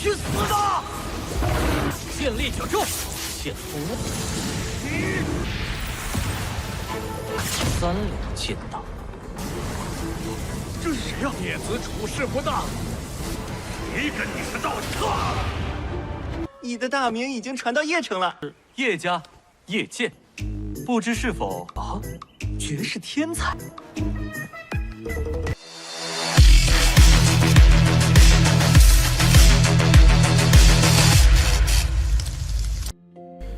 去死吧！剑力者咒，剑锋，三两剑道。这是谁呀？叶子处事不当，谁跟你是道客？你的大名已经传到邺城了。叶家叶剑，不知是否啊？绝世天才。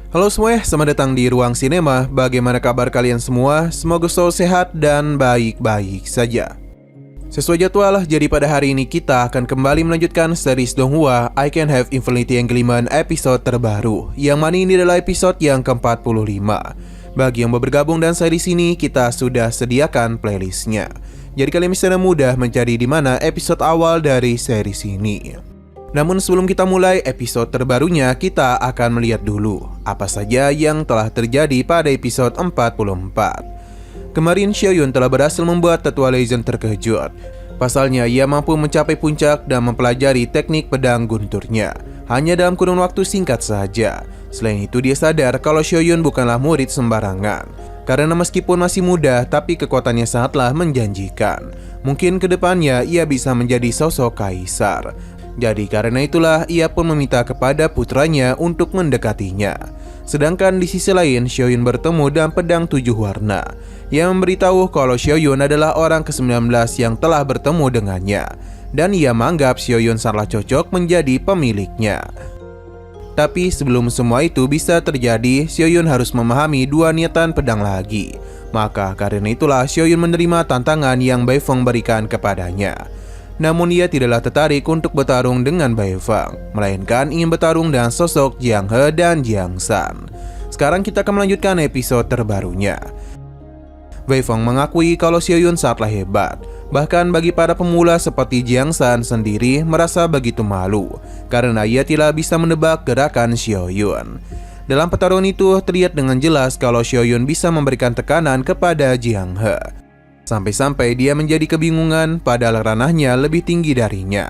Halo semuanya, selamat datang di Ruang Sinema. Bagaimana kabar kalian semua? Semoga selalu sehat dan baik-baik saja. Sesuai jadwal, jadi pada hari ini kita akan kembali melanjutkan series Donghua I Can Have Infinity Engagement episode terbaru, yang mana ini adalah episode yang ke-45. Bagi yang baru bergabung dan series ini, kita sudah sediakan playlistnya. Jadi kalian bisa mudah mencari di mana episode awal dari series ini. Namun sebelum kita mulai episode terbarunya, kita akan melihat dulu apa saja yang telah terjadi pada episode 44. Kemarin Xiaoyun telah berhasil membuat Tetua Legend terkejut. Pasalnya ia mampu mencapai puncak dan mempelajari teknik pedang gunturnya hanya dalam kurun waktu singkat saja. Selain itu dia sadar kalau Xiaoyun bukanlah murid sembarangan, karena meskipun masih muda tapi kekuatannya sangatlah menjanjikan. Mungkin kedepannya ia bisa menjadi sosok kaisar. Jadi karena itulah ia pun meminta kepada putranya untuk mendekatinya. Sedangkan di sisi lain Xiaoyun bertemu dengan pedang 7 warna yang memberitahu kalau Xiaoyun adalah orang ke-19 yang telah bertemu dengannya, dan ia menganggap Xiaoyun sangatlah cocok menjadi pemiliknya. Tapi sebelum semua itu bisa terjadi, Xiaoyun harus memahami dua niatan pedang lagi. Maka karena itulah Xiaoyun menerima tantangan yang Bai Feng berikan kepadanya. Namun ia tidaklah tertarik untuk bertarung dengan Bai Feng, melainkan ingin bertarung dengan sosok Jiang He dan Jiang San. Sekarang kita akan melanjutkan episode terbarunya. Bai Feng mengakui kalau Xiaoyun sangatlah hebat. Bahkan bagi para pemula seperti Jiang San sendiri merasa begitu malu, karena ia tidak bisa menebak gerakan Xiaoyun. Dalam pertarungan itu terlihat dengan jelas kalau Xiaoyun bisa memberikan tekanan kepada Jiang He. Sampai-sampai dia menjadi kebingungan padahal ranahnya lebih tinggi darinya.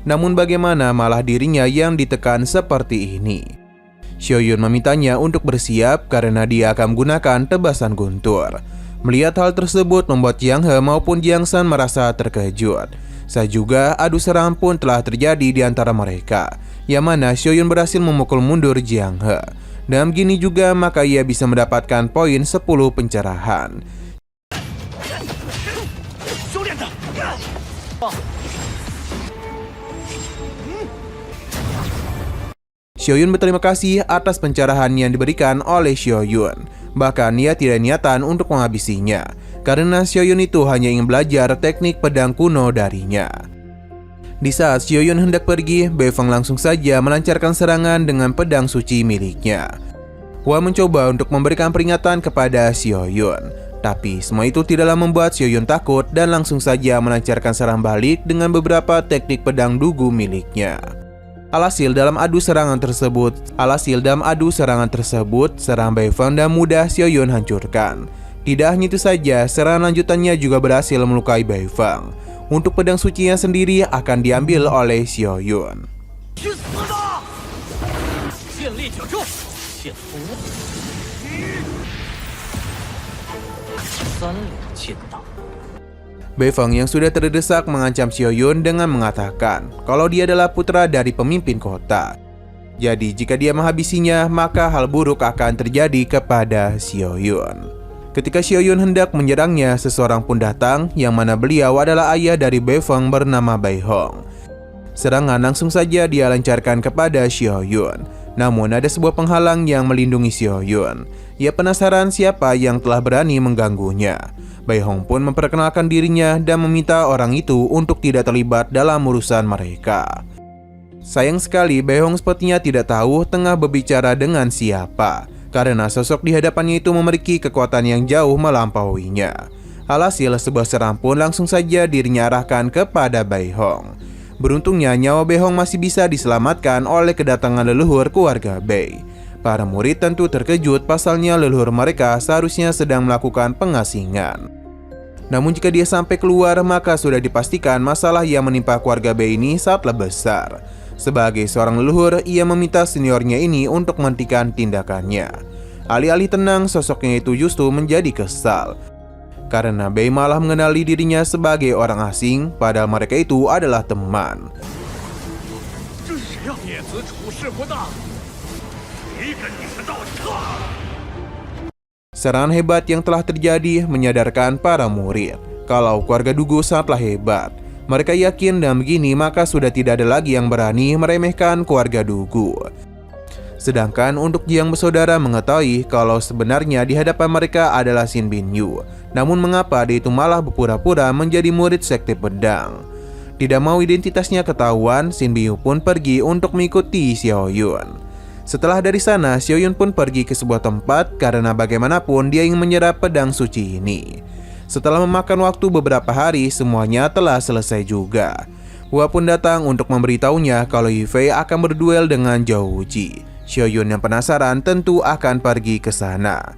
Namun bagaimana malah dirinya yang ditekan seperti ini? Xiaoyun memintanya untuk bersiap karena dia akan menggunakan tebasan guntur. Melihat hal tersebut membuat Jiang He maupun Jiang San merasa terkejut. Saat juga adu serang pun telah terjadi di antara mereka, yang mana Xiaoyun berhasil memukul mundur Jiang He. Dan begini juga maka ia bisa mendapatkan poin 10 pencerahan. Xiaoyun berterima kasih atas pencerahan yang diberikan oleh Xiaoyun. Bahkan ia tidak niatan untuk menghabisinya, karena Xiaoyun itu hanya ingin belajar teknik pedang kuno darinya. Di saat Xiaoyun hendak pergi, Bai Feng langsung saja melancarkan serangan dengan pedang suci miliknya. Hua mencoba untuk memberikan peringatan kepada Xiaoyun, tapi semua itu tidaklah membuat Xiaoyun takut dan langsung saja melancarkan serang balik dengan beberapa teknik pedang dugu miliknya. Alhasil dalam adu serangan tersebut, serang Bai Feng dan mudah Xiaoyun hancurkan. Tidak hanya itu saja, serangan lanjutannya juga berhasil melukai Bai Feng. Untuk pedang sucinya sendiri akan diambil oleh Xiaoyun. Bai Feng yang sudah terdesak mengancam Xiaoyun dengan mengatakan kalau dia adalah putra dari pemimpin kota. Jadi jika dia menghabisinya, maka hal buruk akan terjadi kepada Xiaoyun. Ketika Xiaoyun hendak menyerangnya, seseorang pun datang, yang mana beliau adalah ayah dari Bai Feng bernama Bai Hong. Serangan langsung saja dia lancarkan kepada Xiaoyun. Namun ada sebuah penghalang yang melindungi Xiaoyun. Ia penasaran siapa yang telah berani mengganggunya. Bai Hong pun memperkenalkan dirinya dan meminta orang itu untuk tidak terlibat dalam urusan mereka. Sayang sekali Bai Hong sepertinya tidak tahu tengah berbicara dengan siapa, karena sosok di hadapannya itu memiliki kekuatan yang jauh melampauinya. Alhasil sebuah serang pun langsung saja dirinya arahkan kepada Bai Hong. Beruntungnya nyawa Bai Hong masih bisa diselamatkan oleh kedatangan leluhur keluarga Bai. Para murid tentu terkejut pasalnya leluhur mereka seharusnya sedang melakukan pengasingan. Namun jika dia sampai keluar, maka sudah dipastikan masalah yang menimpa keluarga Bai ini sangatlah besar. Sebagai seorang leluhur, ia meminta seniornya ini untuk menghentikan tindakannya. Alih-alih tenang, sosoknya itu justru menjadi kesal karena Bei malah mengenali dirinya sebagai orang asing, padahal mereka itu adalah teman. Serangan hebat yang telah terjadi menyadarkan para murid kalau keluarga Dugu sangatlah hebat. Mereka yakin dengan begini maka sudah tidak ada lagi yang berani meremehkan keluarga Dugu. Sedangkan untuk Jiang bersaudara mengetahui kalau sebenarnya di hadapan mereka adalah Xin Binyu. Namun mengapa dia itu malah berpura-pura menjadi murid sekte pedang? Tidak mau identitasnya ketahuan, Xin Binyu pun pergi untuk mengikuti Xiaoyun. Setelah dari sana, Xiaoyun pun pergi ke sebuah tempat karena bagaimanapun dia ingin menyerap pedang suci ini. Setelah memakan waktu beberapa hari, semuanya telah selesai juga. Hua pun datang untuk memberitahunya kalau Yifei akan berduel dengan Zhou Ji. Xiaoyun yang penasaran tentu akan pergi ke sana.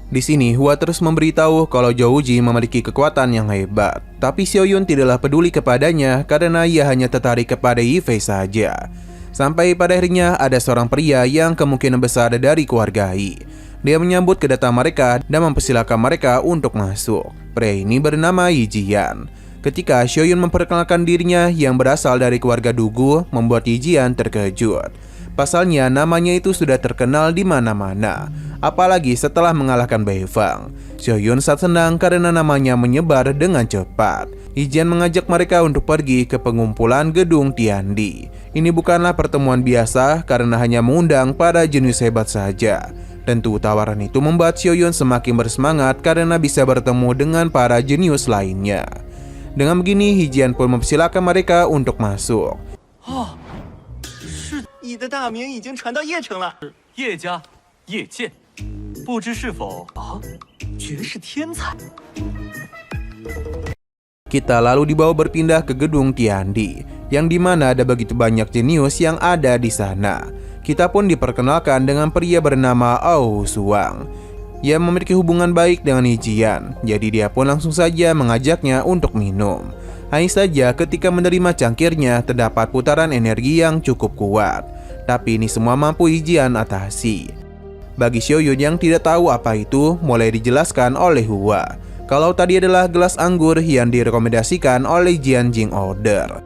Di sini Hua terus memberitahu kalau Zhou Ji memiliki kekuatan yang hebat, tapi Xiaoyun tidaklah peduli kepadanya karena ia hanya tertarik kepada Yifei saja. Sampai pada akhirnya ada seorang pria yang kemungkinan besar dari keluarga Yi. Dia menyambut kedatangan mereka dan mempersilakan mereka untuk masuk. Pria ini bernama Yi Jian. Ketika Xiaoyun memperkenalkan dirinya yang berasal dari keluarga Dugu, membuat Yi Jian terkejut. Pasalnya namanya itu sudah terkenal di mana-mana, apalagi setelah mengalahkan Bei Fang. Xiaoyun sangat senang karena namanya menyebar dengan cepat. Yi Jian mengajak mereka untuk pergi ke pengumpulan gedung Tiandi. Ini bukanlah pertemuan biasa karena hanya mengundang para jenius hebat saja. Tentu tawaran itu membuat Xiaoyun semakin bersemangat karena bisa bertemu dengan para jenius lainnya. Dengan begini, Yi Jian pun mempersilakan mereka untuk masuk. 你的大名已经传到邺城了。叶家叶剑，不知是否绝世天才？ Kita lalu dibawa berpindah ke gedung Tiandi, yang dimana ada begitu banyak jenius yang ada di sana. Kita pun diperkenalkan dengan pria bernama Ao Suang. Ia memiliki hubungan baik dengan Yi Jian, jadi dia pun langsung saja mengajaknya untuk minum. Hanya saja ketika menerima cangkirnya terdapat putaran energi yang cukup kuat. Tapi ini semua mampu Yi Jian atasi. Bagi Xiaoyun yang tidak tahu apa itu, mulai dijelaskan oleh Hua kalau tadi adalah gelas anggur yang direkomendasikan oleh Jian Jing Order.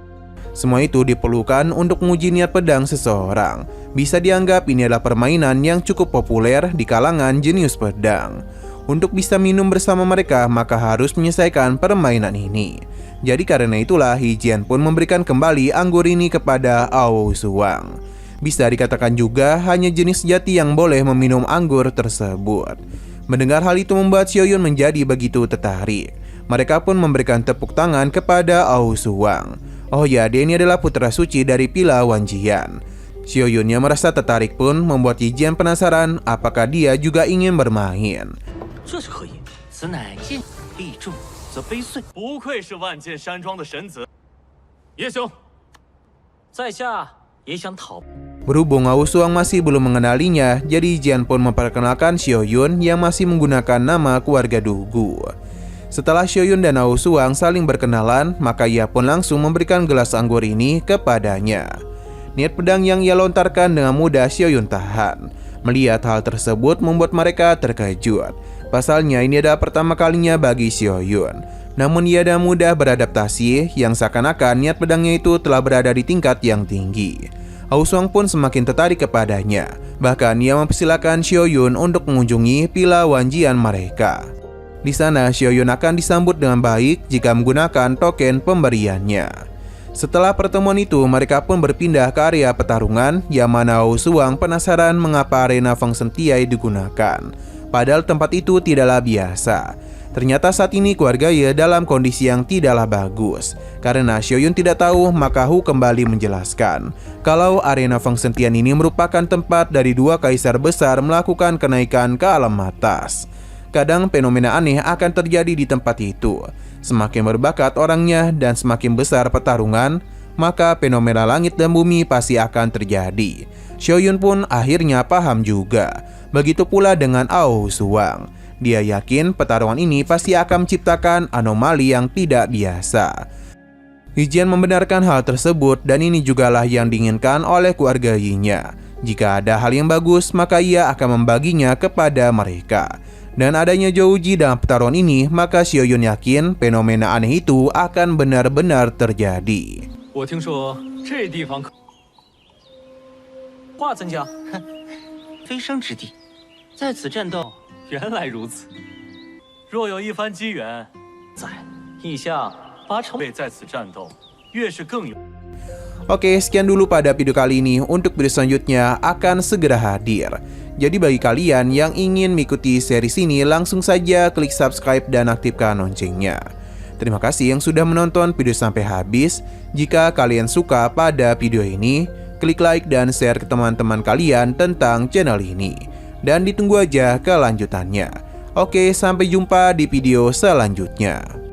Semua itu diperlukan untuk menguji niat pedang seseorang. Bisa dianggap ini adalah permainan yang cukup populer di kalangan jenius pedang. Untuk bisa minum bersama mereka, maka harus menyelesaikan permainan ini. Jadi karena itulah Yi Jian pun memberikan kembali anggur ini kepada Ao Suang. Bisa dikatakan juga hanya jenis sejati yang boleh meminum anggur tersebut. Mendengar hal itu membuat Xiaoyun menjadi begitu tertarik. Mereka pun memberikan tepuk tangan kepada Ao Suang. Oh ya, dia ini adalah putra suci dari Pila Wanjian. Xiaoyun yang merasa tertarik pun membuat Yi Jian penasaran apakah dia juga ingin bermain. 这是何意？此乃剑力重则悲碎，不愧是万剑山庄的神子。叶兄，在下也想讨。 Berhubung Ao Suang masih belum mengenalinya, jadi Yi Jian pun memperkenalkan Xiaoyun yang masih menggunakan nama keluarga Dugu. Setelah Xiaoyun dan Ao Suang saling berkenalan, maka ia pun langsung memberikan gelas anggur ini kepadanya. Niat pedang yang ia lontarkan dengan mudah Xiaoyun tahan. Melihat hal tersebut membuat mereka terkejut. Pasalnya ini adalah pertama kalinya bagi Xiaoyun. Namun ia dengan mudah beradaptasi yang seakan-akan niat pedangnya itu telah berada di tingkat yang tinggi. Ao Suang pun semakin tertarik kepadanya. Bahkan ia mempersilakan Xiaoyun untuk mengunjungi Pila Wanjian mereka. Di sana Xiaoyun akan disambut dengan baik jika menggunakan token pemberiannya. Setelah pertemuan itu, mereka pun berpindah ke area pertarungan yang mana Ao Suang penasaran mengapa arena Feng Shen Tiai digunakan. Padahal tempat itu tidaklah biasa. Ternyata saat ini keluarga Ye dalam kondisi yang tidaklah bagus. Karena Xiaoyun tidak tahu, maka Hu kembali menjelaskan kalau arena Feng Shen Tian ini merupakan tempat dari dua kaisar besar melakukan kenaikan ke alam atas. Kadang fenomena aneh akan terjadi di tempat itu. Semakin berbakat orangnya dan semakin besar pertarungan, maka fenomena langit dan bumi pasti akan terjadi. Xiaoyun pun akhirnya paham juga. Begitu pula dengan Ao Suang. Dia yakin pertarungan ini pasti akan menciptakan anomali yang tidak biasa. Hijian membenarkan hal tersebut dan ini jugalah yang diinginkan oleh keluarga Yinya. Jika ada hal yang bagus, maka ia akan membaginya kepada mereka. Dan adanya Zhouji dalam pertarungan ini, maka Xiaoyun yakin fenomena aneh itu akan benar-benar terjadi. 我听说这地方化增加，飞升之地，在此战斗，原来如此。若有一番机缘，在意下把城被在此战斗，越是更有。 Oke, sekian dulu pada video kali ini. Untuk video selanjutnya akan segera hadir. Jadi bagi kalian yang ingin mengikuti series ini, langsung saja klik subscribe dan aktifkan loncengnya. Terima kasih yang sudah menonton video sampai habis. Jika kalian suka pada video ini, klik like dan share ke teman-teman kalian tentang channel ini. Dan ditunggu aja kelanjutannya. Oke, sampai jumpa di video selanjutnya.